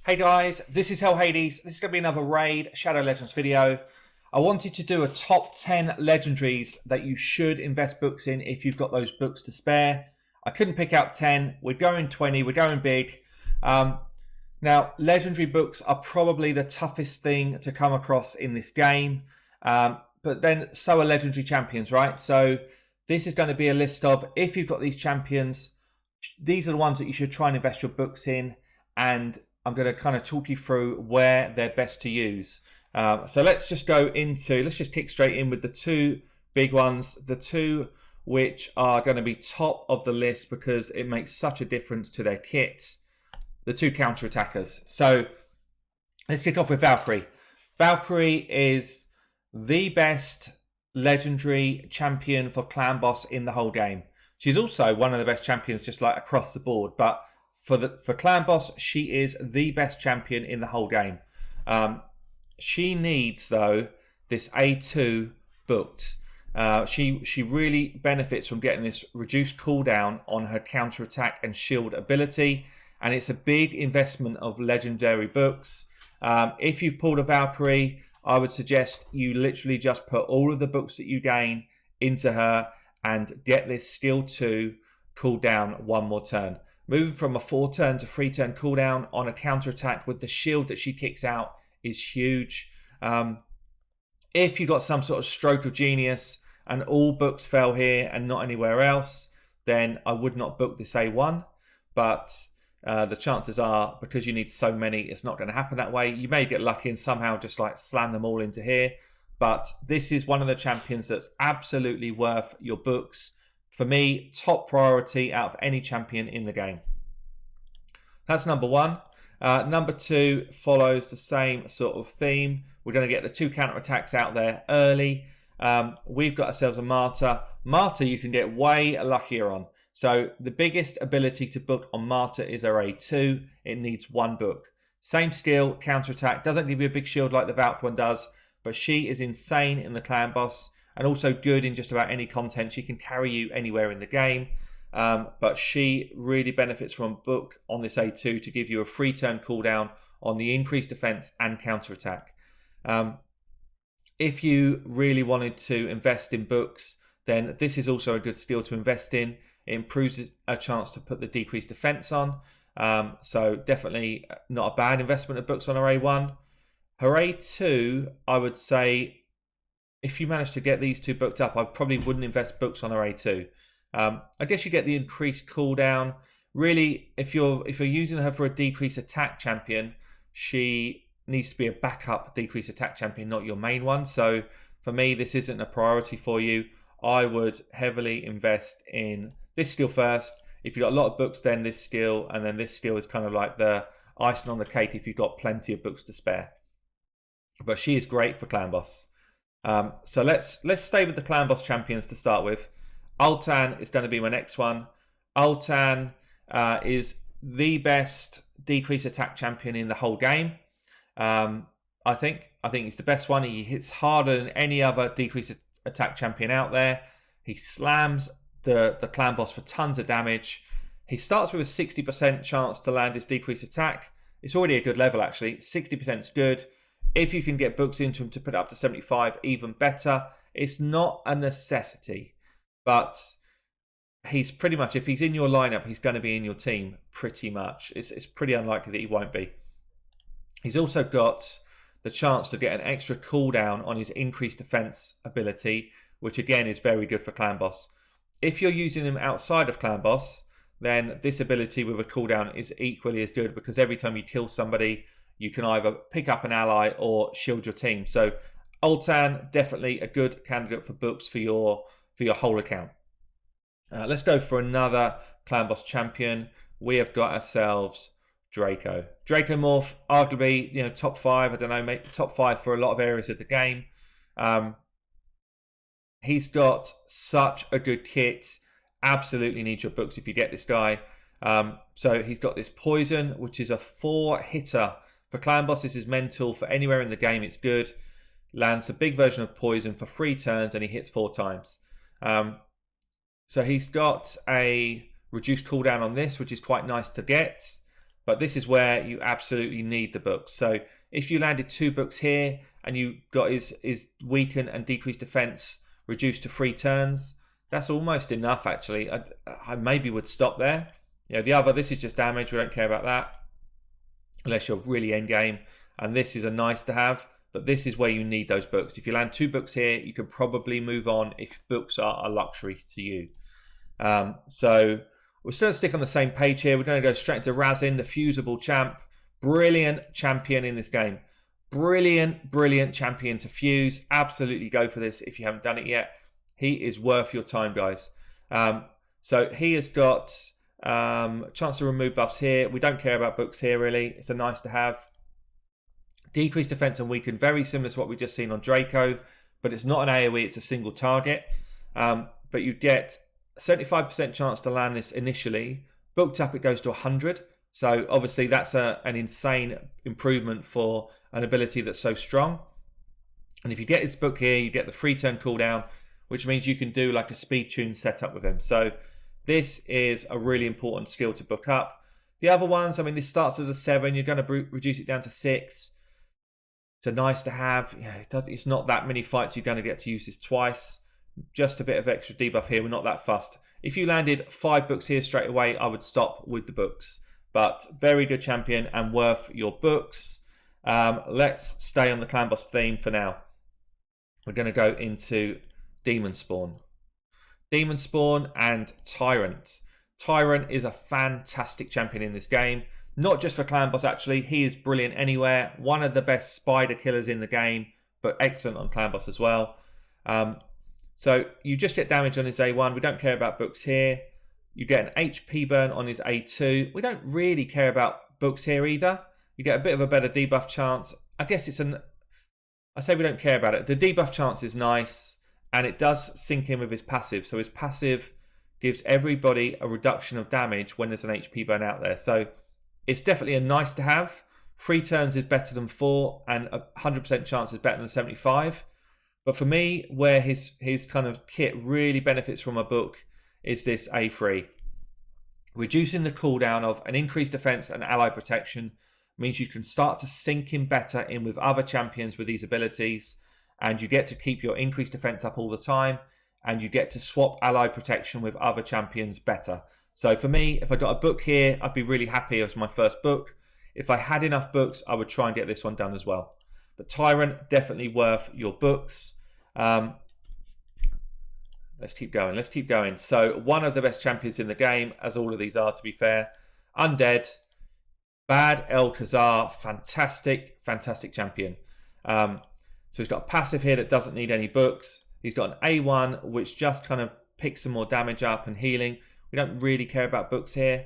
Hey guys, this is Hell Hades. This is going to be another Raid Shadow Legends video. I wanted to do a top 10 legendaries that you should invest books in if you've got those books to spare. I couldn't pick out 10. We're going 20. We're going big. Now, legendary books are probably the toughest thing to come across in this game. But then so are legendary champions, right? So this is going to be a list of, if you've got these champions, these are the ones that you should try and invest your books in. And I'm going to kind of talk you through where they're best to use. So let's just kick straight in with the two big ones, the two which are going to be top of the list because it makes such a difference to their kit, the two counter-attackers. So let's kick off with Valkyrie. Valkyrie is the best legendary champion for clan boss in the whole game. She's also one of the best champions just like across the board, but for clan boss, she is the best champion in the whole game. She needs, though, this A2 booked. She really benefits from getting this reduced cooldown on her counter-attack and shield ability, and it's a big investment of legendary books. If you've pulled a Valkyrie, I would suggest you literally just put all of the books that you gain into her and get this skill 2 cooldown one more turn. Moving from a 4-turn to 3-turn cooldown on a counter-attack with the shield that she kicks out is huge. If you got some sort of stroke of genius and all books fell here and not anywhere else, then I would not book this A1. But the chances are, because you need so many, it's not going to happen that way. You may get lucky and somehow just like slam them all into here. But this is one of the champions that's absolutely worth your books. For me, top priority out of any champion in the game. That's number one. Number two follows the same sort of theme. We're going to get the two counterattacks out there early. We've got ourselves a Martyr. Martyr you can get way luckier on. So the biggest ability to book on Martyr is her A2. It needs one book. Same skill, counterattack. Doesn't give you a big shield like the Valk one does, but she is insane in the clan boss. And also good in just about any content. She can carry you anywhere in the game. But she really benefits from a book on this A2 to give you a 3-turn cooldown on the increased defense and counterattack. If you really wanted to invest in books, then this is also a good skill to invest in. It improves a chance to put the decreased defense on. So definitely not a bad investment of books on her A1. Her A2, I would say, if you manage to get these two booked up, I probably wouldn't invest books on her A2. I guess you get the increased cooldown. Really, if you're using her for a decreased attack champion, she needs to be a backup decreased attack champion, not your main one. So for me, this isn't a priority for you. I would heavily invest in this skill first. If you've got a lot of books, then this skill, and then this skill is kind of like the icing on the cake if you've got plenty of books to spare. But she is great for clan boss. So let's stay with the clan boss champions to start with. Alton is going to be my next one. Alton is the best decrease attack champion in the whole game. I think he's the best one. He hits harder than any other decrease attack champion out there. He slams the clan boss for tons of damage. He starts with a 60% chance to land his decrease attack. It's already a good level actually. 60% is good. If you can get books into him to put it up to 75, even better. It's not a necessity, but he's pretty much, if he's in your lineup, he's going to be in your team pretty much. It's pretty unlikely that he won't be. He's also got the chance to get an extra cooldown on his increased defense ability, which again is very good for clan boss. If you're using him outside of clan boss, then this ability with a cooldown is equally as good because every time you kill somebody, you can either pick up an ally or shield your team. So Alton, definitely a good candidate for books for your whole account. Let's go for another clan boss champion. We have got ourselves Draco. Draco Morph, arguably, top 5. I don't know, maybe top 5 for a lot of areas of the game. He's got such a good kit. Absolutely need your books if you get this guy. So he's got this poison, which is a 4-hitter. For clan boss, this is mental. For anywhere in the game, it's good. Lands a big version of poison for 3 turns and he hits 4 times. So he's got a reduced cooldown on this, which is quite nice to get. but this is where you absolutely need the books. So if you landed 2 books here and you got his weaken and decreased defense reduced to 3 turns, that's almost enough actually. I maybe would stop there. The other, this is just damage, we don't care about that unless you're really endgame, and this is a nice to have, but this is where you need those books. If you land 2 books here, you can probably move on if books are a luxury to you. So we're still stick on the same page here. We're going to go straight into Razin, the fusible champ. Brilliant champion in this game. Brilliant champion to fuse. Absolutely go for this if you haven't done it yet. He is worth your time, guys. So he has got chance to remove buffs here. We don't care about books here, really. It's a nice to have. Decreased defense and weaken, very similar to what we've just seen on Draco, but it's not an AoE, it's a single target. But you get 75% chance to land this initially. Booked up, it goes to 100. So obviously that's an insane improvement for an ability that's so strong. And if you get this book here, you get the 3 turn cooldown, which means you can do like a speed tune setup with him. So this is a really important skill to book up. The other ones, I mean, this starts as a 7. You're going to reduce it down to 6. It's a nice to have. It's not that many fights you're going to get to use this twice. Just a bit of extra debuff here. We're not that fussed. If you landed 5 books here straight away, I would stop with the books. But very good champion and worth your books. Let's stay on the clan boss theme for now. We're going to go into Demon Spawn. Demon Spawn and Tyrunt. Tyrunt is a fantastic champion in this game. Not just for clan boss, actually. He is brilliant anywhere. One of the best spider killers in the game, but excellent on clan boss as well. So you just get damage on his A1. We don't care about books here. You get an HP burn on his A2. We don't really care about books here either. You get a bit of a better debuff chance. I guess it's I say we don't care about it. The debuff chance is nice, and it does sync in with his passive. So his passive gives everybody a reduction of damage when there's an HP burn out there. So it's definitely a nice to have. 3 turns is better than 4, and a 100% chance is better than 75. But for me, where his kind of kit really benefits from a book is this A3. Reducing the cooldown of an increased defense and ally protection means you can start to sync in better in with other champions with these abilities, and you get to keep your increased defense up all the time, and you get to swap ally protection with other champions better. So for me, if I got a book here, I'd be really happy as my first book. If I had enough books, I would try and get this one done as well. But Tyrunt, definitely worth your books. Let's keep going. So one of the best champions in the game, as all of these are, to be fair. Undead, Bad El Khazar, fantastic champion. So he's got a passive here that doesn't need any books. He's got an A1, which just kind of picks some more damage up and healing. We don't really care about books here.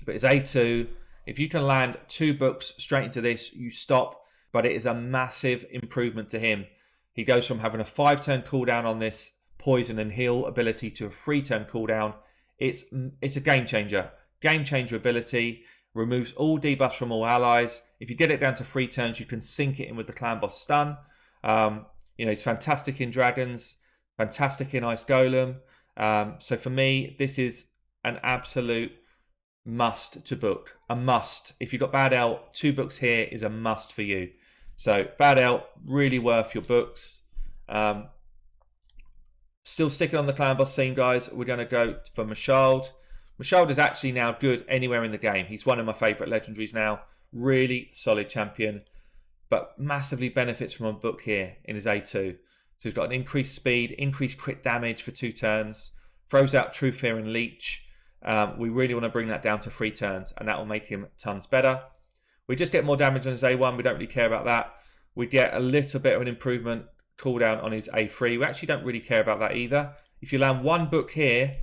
But his A2, if you can land 2 books straight into this, you stop. But it is a massive improvement to him. He goes from having a 5-turn cooldown on this poison and heal ability to a 3-turn cooldown. It's a game changer. Game changer ability. Removes all debuffs from all allies. If you get it down to 3 turns, you can sync it in with the clan boss stun. He's fantastic in dragons. Fantastic in Ice Golem. So for me, this is an absolute must to book. A must. If you've got Bad El, 2 books here is a must for you. So Bad El, really worth your books. Still sticking on the clan boss theme, guys. We're going to go for Musholt. Musholt is actually now good anywhere in the game. He's one of my favourite legendaries now. Really solid champion, but massively benefits from a book here in his A2. So he's got an increased speed, increased crit damage for 2 turns, throws out True Fear and Leech. We really want to bring that down to 3 turns, and that will make him tons better. We just get more damage on his A1. We don't really care about that. We get a little bit of an improvement cooldown on his A3. We actually don't really care about that either. If you land 1 book here,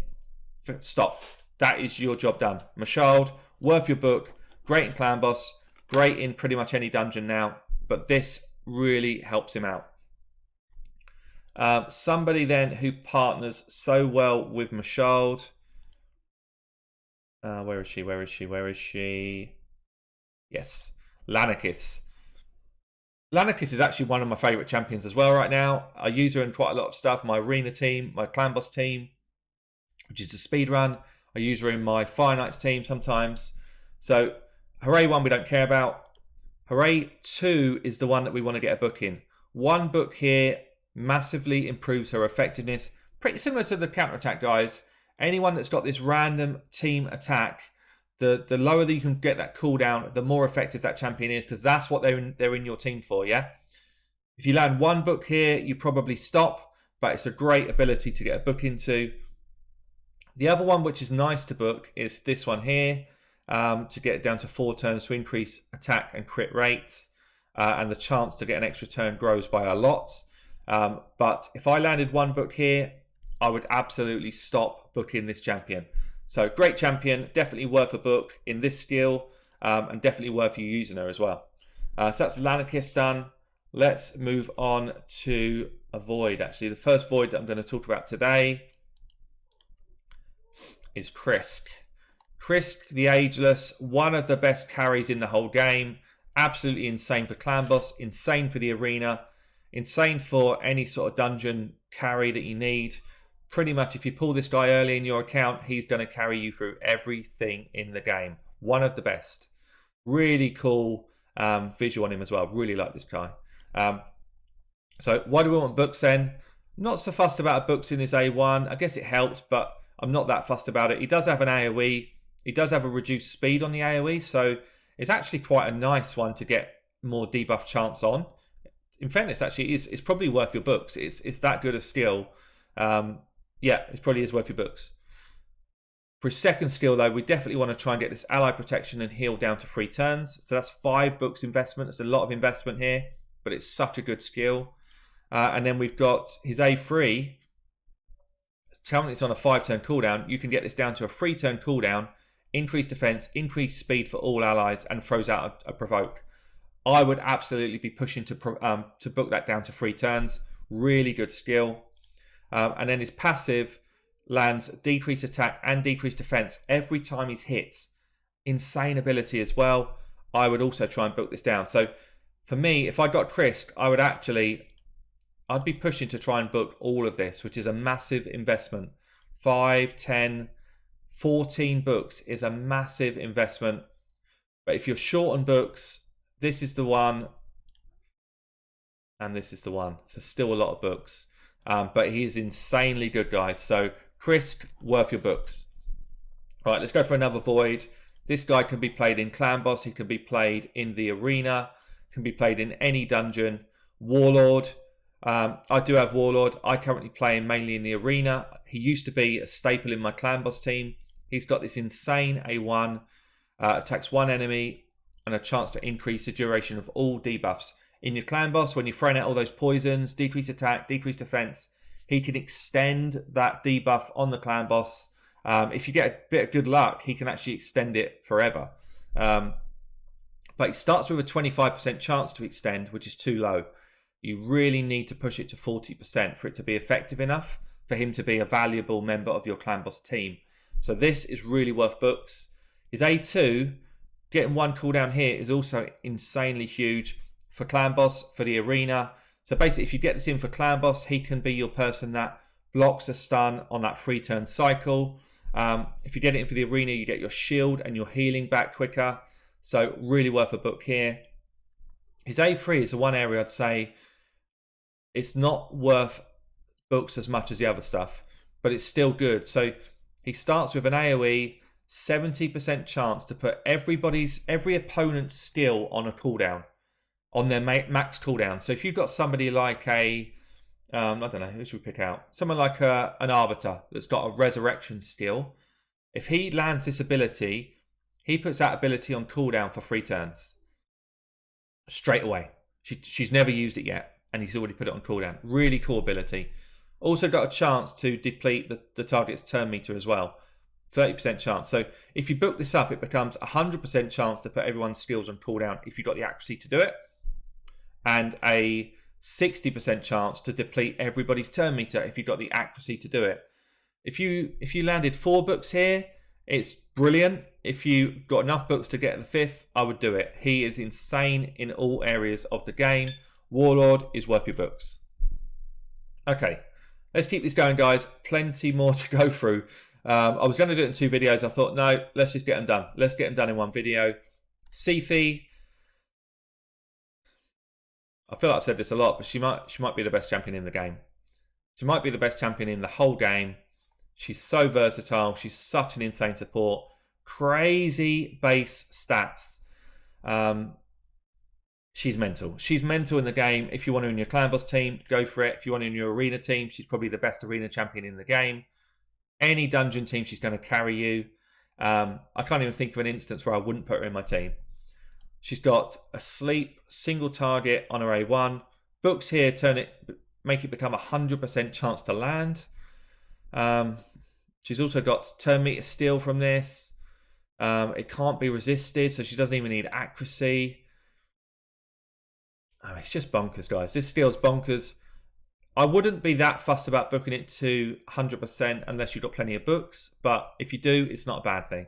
stop. That is your job done. Musholt, worth your book. Great in clan boss. Great in pretty much any dungeon now. But this really helps him out. Somebody then who partners so well with Musholt. Where is she? Yes, Lanakis. Lanakis is actually one of my favourite champions as well right now. I use her in quite a lot of stuff. My arena team, my clan boss team, which is the speed run. I use her in my Fire Knights team sometimes. So Hooray 1 we don't care about. Hooray 2 is the one that we want to get a book in. One book here massively improves her effectiveness. Pretty similar to the counterattack guys. Anyone that's got this random team attack, the lower that you can get that cooldown, the more effective that champion is, because that's what they're in your team for, yeah? If you land one book here, you probably stop, but it's a great ability to get a book into. The other one which is nice to book is this one here, to get it down to 4 turns to increase attack and crit rates, and the chance to get an extra turn grows by a lot. But if I landed one book here, I would absolutely stop booking this champion. So great champion, definitely worth a book in this skill, and definitely worth you using her as well. So that's Lana done. Let's move on to a void. Actually, the first void that I'm going to talk about today is Krisk. Krisk the Ageless, one of the best carries in the whole game. Absolutely insane for clan boss, insane for the arena, insane for any sort of dungeon carry that you need. Pretty much if you pull this guy early in your account, he's going to carry you through everything in the game. One of the best. Really cool visual on him as well. Really like this guy. So why do we want books then? Not so fussed about books in his A1. I guess it helped, but I'm not that fussed about it. He does have an AoE. He does have a reduced speed on the AoE, so it's actually quite a nice one to get more debuff chance on. In fairness, actually, it's probably worth your books. It's that good a skill. Yeah, it probably is worth your books. For his second skill, though, we definitely want to try and get this ally protection and heal down to 3 turns. So that's 5 books investment. That's a lot of investment here, but it's such a good skill. And then we've got his A3. Currently it's on a 5-turn cooldown. You can get this down to a 3-turn cooldown, increase defense, increase speed for all allies, and throws out a provoke. I would absolutely be pushing to book that down to 3 turns. Really good skill. And then his passive lands decreased attack and decreased defense every time he's hit. Insane ability as well. I would also try and book this down. So for me, if I got Krisk, I'd be pushing to try and book all of this, which is a massive investment. 5, 10, 14 books is a massive investment. But if you're short on books, this is the one. And this is the one. So still a lot of books. But he is insanely good, guys. So Krisk, worth your books. All right, let's go for another void. This guy can be played in Clan Boss. He can be played in the arena. Can be played in any dungeon. Warlord. I do have Warlord. I currently play him mainly in the arena. He used to be a staple in my Clan Boss team. He's got this insane A1. Attacks 1 enemy and a chance to increase the duration of all debuffs. In your Clan Boss, when you're throwing out all those poisons, decrease attack, decrease defense, he can extend that debuff on the Clan Boss. If you get a bit of good luck, he can actually extend it forever. But he starts with a 25% chance to extend, which is too low. You really need to push it to 40% for it to be effective enough for him to be a valuable member of your Clan Boss team. So this is really worth books. His A2, getting 1 cooldown here is also insanely huge. For Clan Boss, for the arena. So basically, if you get this in for Clan Boss, he can be your person that blocks a stun on that 3-turn cycle. If you get it in for the arena, you get your shield and your healing back quicker. So really worth a book here. His A3 is the one area I'd say it's not worth books as much as the other stuff, but it's still good. So he starts with an AoE, 70% chance to put every opponent's skill on a cooldown. On their max cooldown. So if you've got somebody like I don't know, who should we pick out? Someone like an Arbiter that's got a resurrection skill. If he lands this ability, he puts that ability on cooldown for 3 turns. Straight away. She's never used it yet, and he's already put it on cooldown. Really cool ability. Also got a chance to deplete the target's turn meter as well. 30% chance. So if you book this up, it becomes 100% chance to put everyone's skills on cooldown if you've got the accuracy to do it. And a 60% chance to deplete everybody's turn meter if you've got the accuracy to do it. If you landed 4 books here, it's brilliant. If you got enough books to get the 5th, I would do it. He is insane in all areas of the game. Warlord is worth your books. Okay, let's keep this going, guys. Plenty more to go through. I was going to do it in 2 videos. I thought, no, let's just get them done. Let's get them done in 1 video. Sifi, I feel like I've said this a lot, but she might be the best champion in the game. She might be the best champion in the whole game. She's so versatile. She's such an insane support. Crazy base stats. She's mental. She's mental in the game. If you want her in your clan boss team, go for it. If you want her in your arena team, she's probably the best arena champion in the game. Any dungeon team, she's going to carry you. I can't even think of an instance where I wouldn't put her in my team. She's got a sleep, single target on her A1. Books here make it become 100% chance to land. She's also got turn meter steal from this. It can't be resisted, so she doesn't even need accuracy. Oh, it's just bonkers, guys. This steal's bonkers. I wouldn't be that fussed about booking it to 100% unless you've got plenty of books, but if you do, it's not a bad thing.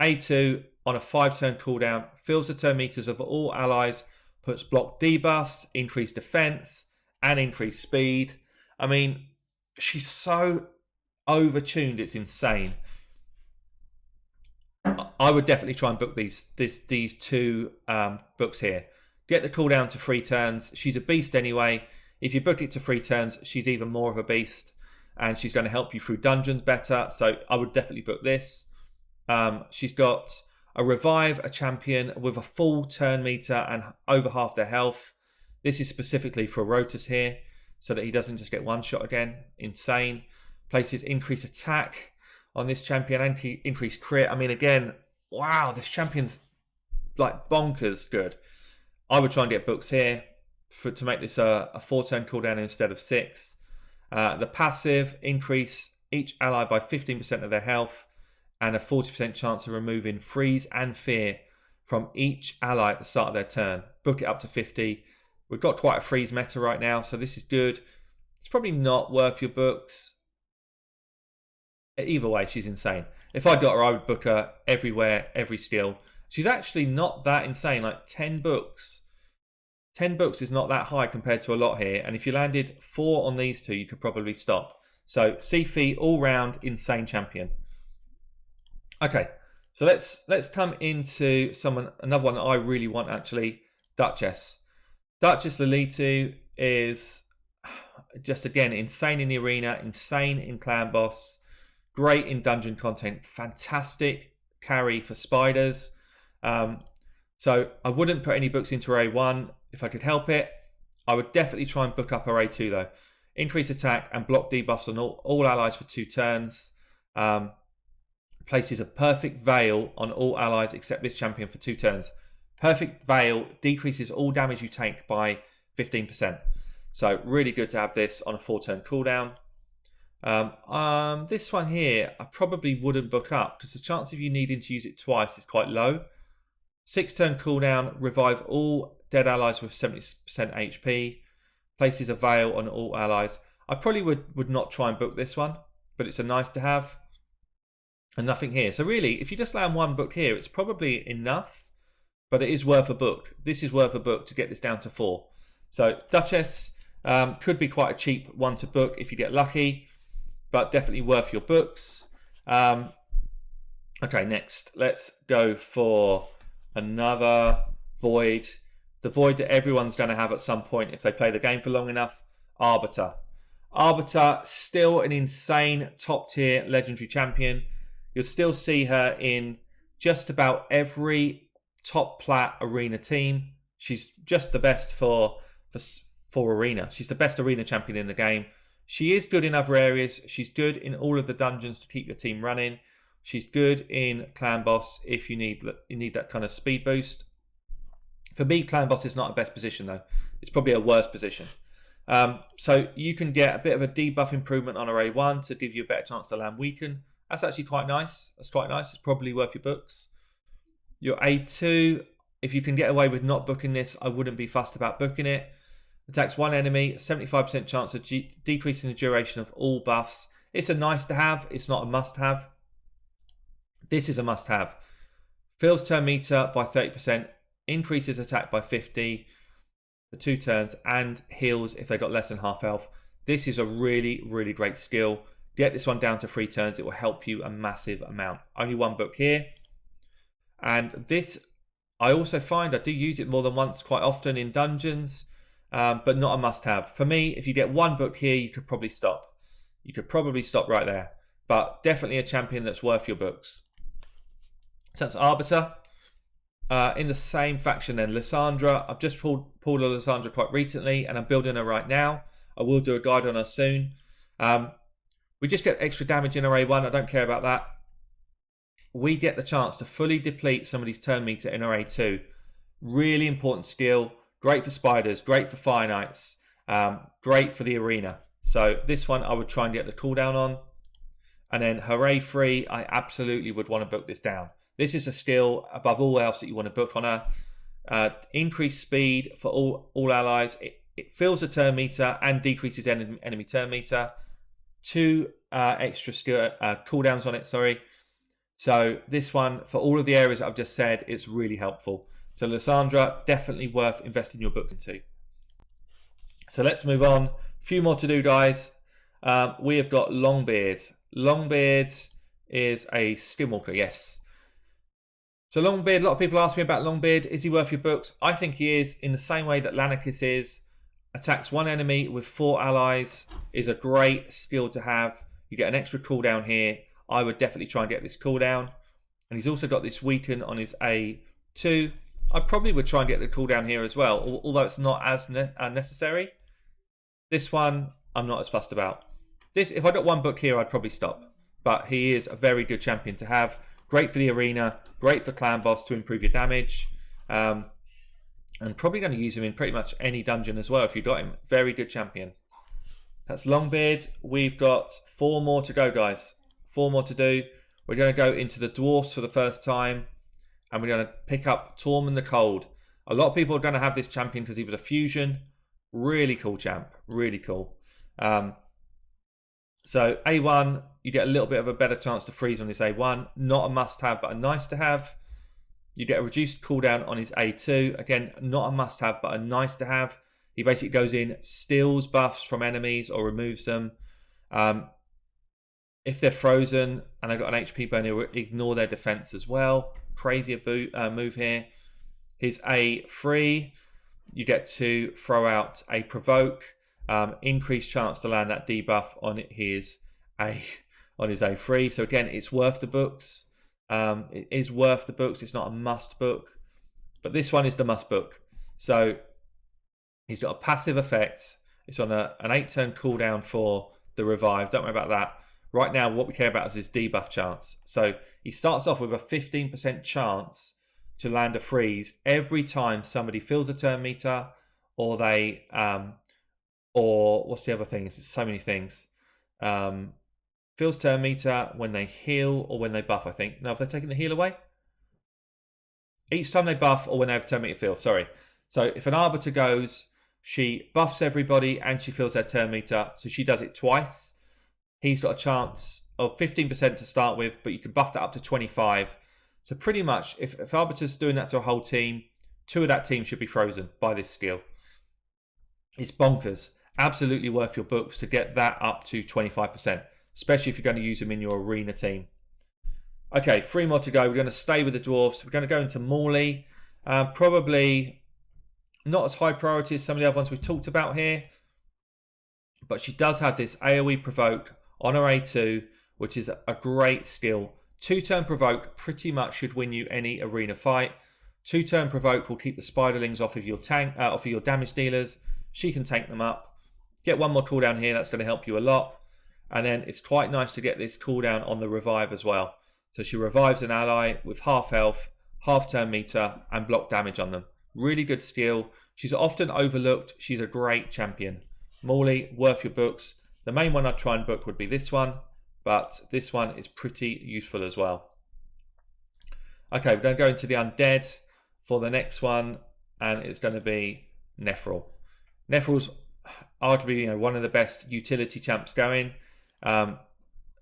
A2 on a 5-turn cooldown, fills the turn meters of all allies, puts block debuffs, increased defense, and increased speed. I mean, she's so overtuned, it's insane. I would definitely try and book these 2 books here. Get the cooldown to 3 turns. She's a beast anyway. If you book it to 3 turns, she's even more of a beast, and she's going to help you through dungeons better. So I would definitely book this. She's got a revive a champion with a full turn meter and over half their health. This is specifically for Rotus here, so that he doesn't just get one shot again. Insane. Places increase attack on this champion and increase crit. I mean, again, wow, this champion's like bonkers good. I would try and get books here to make this a 4-turn cooldown instead of 6. The passive, increase each ally by 15% of their health and a 40% chance of removing freeze and fear from each ally at the start of their turn. Book it up to 50. We've got quite a freeze meta right now, so this is good. It's probably not worth your books. Either way, she's insane. If I got her, I would book her everywhere, every skill. She's actually not that insane, like 10 books. 10 books is not that high compared to a lot here, and if you landed 4 on these 2, you could probably stop. So Sifi, all-round insane champion. Okay, so let's come into another one that I really want actually, Duchess. Duchess Lilitu is just again insane in the arena, insane in clan boss, great in dungeon content, fantastic carry for spiders. So I wouldn't put any books into her A1 if I could help it. I would definitely try and book up her A2 though. Increase attack and block debuffs on all allies for 2 turns. Places a perfect veil on all allies except this champion for 2 turns. Perfect veil decreases all damage you take by 15%. So really good to have this on a 4-turn cooldown. This one here, I probably wouldn't book up because the chance of you needing to use it twice is quite low. 6-turn cooldown, revive all dead allies with 70% HP. Places a veil on all allies. I probably would not try and book this one, but it's a nice to have. And nothing here. So really, if you just land 1 book here, it's probably enough, but it is worth a book. This is worth a book to get this down to 4. So Duchess could be quite a cheap one to book if you get lucky, but definitely worth your books. Okay, next, let's go for another Void. The Void that everyone's going to have at some point if they play the game for long enough. Arbiter. Arbiter, still an insane top tier legendary champion. You'll still see her in just about every top plat arena team. She's just the best for arena. She's the best arena champion in the game. She is good in other areas. She's good in all of the dungeons to keep your team running. She's good in clan boss if you need that kind of speed boost. For me, clan boss is not the best position though. It's probably a worse position. So you can get a bit of a debuff improvement on her A1 to give you a better chance to land weaken. That's actually quite nice. That's quite nice. It's probably worth your books. Your A2, if you can get away with not booking this, I wouldn't be fussed about booking it. Attacks 1 enemy, 75% chance of decreasing the duration of all buffs. It's a nice to have. It's not a must have. This is a must have. Fills turn meter by 30%, increases attack by 50 for 2 turns, and heals if they got less than half health. This is a really, really great skill. Get this one down to 3 turns. It will help you a massive amount. Only 1 book here. And this, I also find I do use it more than once quite often in dungeons, but not a must-have. For me, if you get 1 book here, you could probably stop. You could probably stop right there. But definitely a champion that's worth your books. So that's Arbiter. In the same faction then, Lysandra. I've just pulled a Lysandra quite recently, and I'm building her right now. I will do a guide on her soon. We just get extra damage in array 1. I don't care about that. We get the chance to fully deplete somebody's turn meter in array 2. Really important skill. Great for spiders. Great for fire knights. Great for the arena. So this one I would try and get the cooldown on. And then array 3, I absolutely would want to book this down. This is a skill above all else that you want to book on her. Increased speed for all allies. It fills the turn meter and decreases enemy turn meter. 2 extra skill cooldowns on it, sorry. So this one, for all of the areas that I've just said, it's really helpful. So Lysandra, definitely worth investing your books into. So let's move on. A few more to do, guys. We have got Longbeard. Longbeard is a skinwalker, yes. So Longbeard, a lot of people ask me about Longbeard. Is he worth your books? I think he is, in the same way that Lanakis is. Attacks 1 enemy with 4 allies is a great skill to have. You get an extra cooldown here. I would definitely try and get this cooldown. And he's also got this weaken on his A2. I probably would try and get the cooldown here as well, although it's not as necessary. This one, I'm not as fussed about. This, if I got 1 book here, I'd probably stop. But he is a very good champion to have. Great for the arena. Great for clan boss to improve your damage. And probably going to use him in pretty much any dungeon as well if you got him. Very good champion. That's Longbeard. We've got 4 more to go, guys. 4 more to do. We're going to go into the Dwarfs for the first time. And we're going to pick up Tormund the Cold. A lot of people are going to have this champion because he was a fusion. Really cool champ. Really cool. So A1, you get a little bit of a better chance to freeze on this A1. Not a must-have, but a nice-to-have. You get a reduced cooldown on his A2. Again, not a must-have, but a nice-to-have. He basically goes in, steals buffs from enemies or removes them. If they're frozen and they've got an HP burn, he'll ignore their defense as well. Crazy move here. His A3, you get to throw out a provoke. Increased chance to land that debuff on his A3. So again, it's worth the books. It is worth the books. It's not a must book, but this one is the must book. So he's got a passive effect. It's on an 8-turn cooldown for the revive. Don't worry about that. Right now, what we care about is his debuff chance. So he starts off with a 15% chance to land a freeze every time somebody fills a turn meter, or they, or what's the other thing? There's so many things. Fills turn meter when they heal or when they buff, I think. No, have they taken the heal away? Each time they buff or when they have turn meter fill, sorry. So if an Arbiter goes, she buffs everybody and she fills their turn meter. So she does it twice. He's got a chance of 15% to start with, but you can buff that up to 25. So pretty much, if Arbiter's doing that to a whole team, 2 of that team should be frozen by this skill. It's bonkers. Absolutely worth your books to get that up to 25%, especially if you're going to use them in your arena team. Okay, 3 more to go. We're going to stay with the Dwarfs. We're going to go into Morley. Probably not as high priority as some of the other ones we've talked about here, but she does have this AoE provoke on her A2, which is a great skill. 2-turn provoke pretty much should win you any arena fight. 2-turn provoke will keep the spiderlings off of your tank, off of your damage dealers. She can tank them up. Get 1 more cooldown here. That's going to help you a lot. And then it's quite nice to get this cooldown on the revive as well. So she revives an ally with half health, half turn meter, and block damage on them. Really good skill. She's often overlooked. She's a great champion. Morley, worth your books. The main one I'd try and book would be this one, but this one is pretty useful as well. Okay, we're going to go into the undead for the next one, and it's going to be Nephril. Nephrил's arguably, one of the best utility champs going.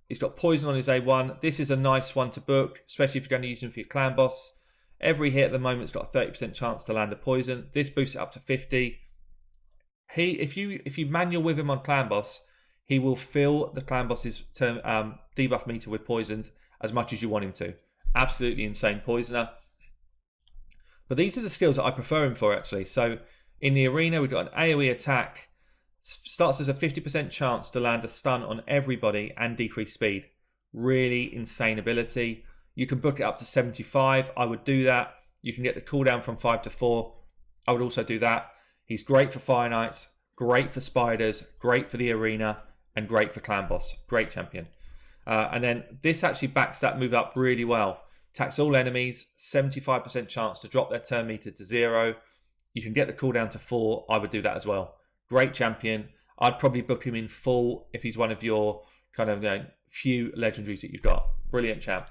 He's got poison on his A1. This is a nice one to book, especially if you're going to use him for your clan boss. Every hit at the moment's got a 30% chance to land a poison. This boosts it up to 50. If you manual with him on clan boss, he will fill the clan boss's debuff meter with poisons as much as you want him to. Absolutely insane poisoner. But these are the skills that I prefer him for, actually. So in the arena, we've got an AoE attack. Starts as a 50% chance to land a stun on everybody and decrease speed. Really insane ability. You can book it up to 75. I would do that. You can get the cooldown from 5 to 4. I would also do that. He's great for Fire Knights, great for Spiders, great for the arena, and great for Clan Boss. Great champion. And then this actually backs that move up really well. Attacks all enemies, 75% chance to drop their turn meter to 0. You can get the cooldown to 4. I would do that as well. Great champion. I'd probably book him in full if he's one of your kind of few legendaries that you've got. Brilliant champ.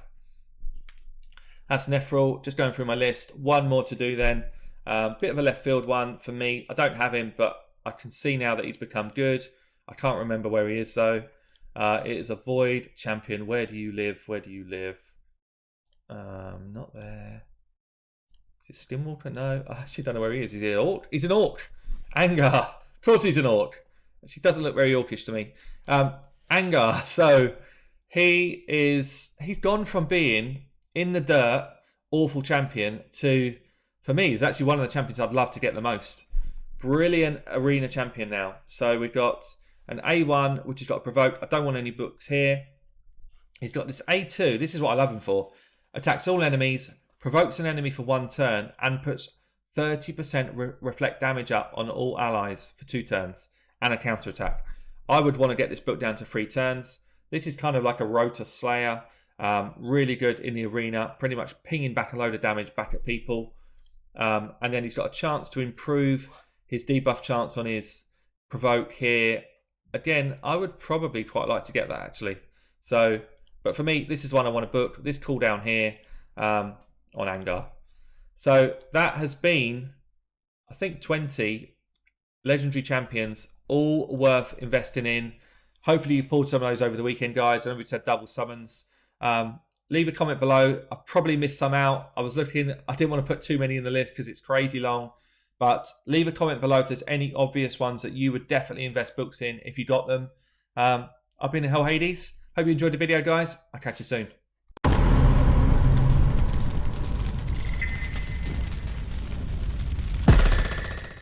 That's Nephril. Just going through my list. One more to do then. Bit of a left field one for me. I don't have him, but I can see now that he's become good. I can't remember where he is though. It is a Void champion. Where do you live? Where do you live? Not there. Is it Skinwalker? No, I actually don't know where he is. Is he an orc? He's an orc. Angar. Of course he's an orc. She doesn't look very orcish to me. Angar. So he's gone from being in the dirt, awful champion to, for me, he's actually one of the champions I'd love to get the most. Brilliant arena champion now. So we've got an A1, which has got a provoke. I don't want any books here. He's got this A2. This is what I love him for. Attacks all enemies, provokes an enemy for 1 turn, and puts 30% reflect damage up on all allies for 2 turns, and a counter attack. I would want to get this book down to 3 turns. This is kind of like a Rota Slayer. Really good in the arena, pretty much pinging back a load of damage back at people. And then he's got a chance to improve his debuff chance on his provoke here. Again, I would probably quite like to get that actually. So, but for me, this is one I want to book. This cooldown here on Angar. So that has been, I think, 20 legendary champions, all worth investing in. Hopefully you've pulled some of those over the weekend, guys. I know we said double summons. Leave a comment below. I probably missed some out. I was looking, I didn't want to put too many in the list because it's crazy long. But leave a comment below if there's any obvious ones that you would definitely invest books in if you got them. I've been Hell Hades. Hope you enjoyed the video, guys. I'll catch you soon.